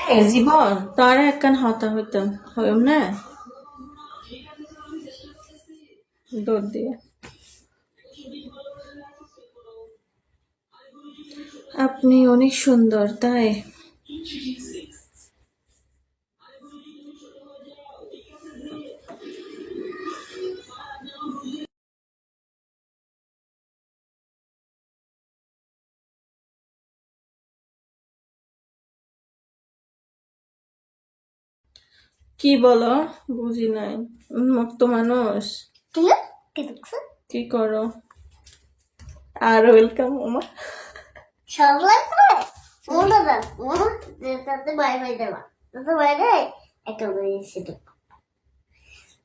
এ জীবন তার একখান হতা হইতাম হইম না দৌড় দিয়ে আপনি অনেক সুন্দর তাই কি বলো বুঝি নাই উন্মুক্ত মানুষ তুমি কি দেখছো? কি করো আর ওয়েলকাম ওমা সব লাগবে মনে দেন মনে তাতে বাইরে হয়ে দেবা তাতে বাইরে একটা করে সেটা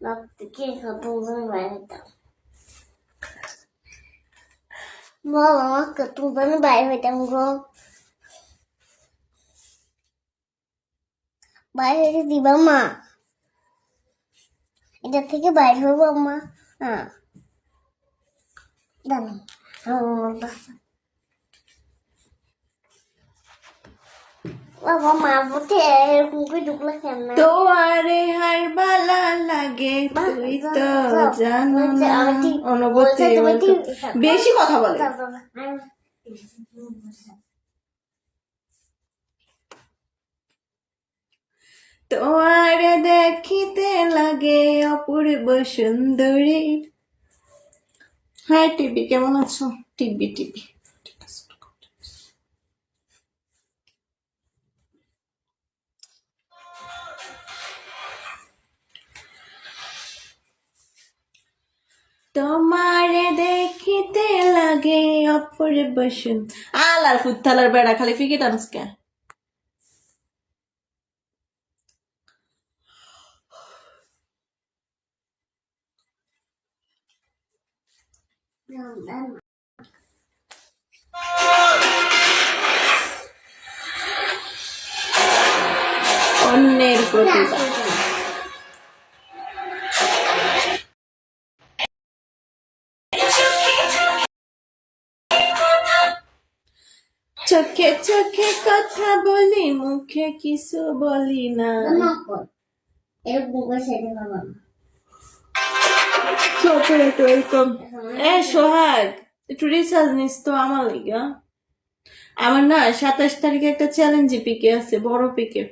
না থেকে কত বাইরে হইতাম বাবা কত বাইরে হইতাম গো বাইরে হইতে দিবা মা এটা থেকে বাইরে হবো মা হ্যাঁ জানো বাবা মা বলতে এরকম করে ঢুকলে কেমন তোয়ারে হার বালা লাগে তুই তো জানো না অনুভূতি বেশি কথা বলে তোয়ারে দেখিতে লাগে অপূর্ব সুন্দরী হ্যাঁ টিভি কেমন আছো টিভি টিভি তোমারে দেখিতে লাগে অপূর্ব সুন্দর আলার ফুত্তালার বেড়া খালি ফিকে টানস কে অন্যের প্রতিভা চোখে চোখে কথা বলি মুখে কিছু বলি না ওয়েলকাম এ সোহাগ একটু রিচার্জ নিস তো আমার লিগা আমার না 27 তারিখে একটা চ্যালেঞ্জ পিকে আছে বড় পিকে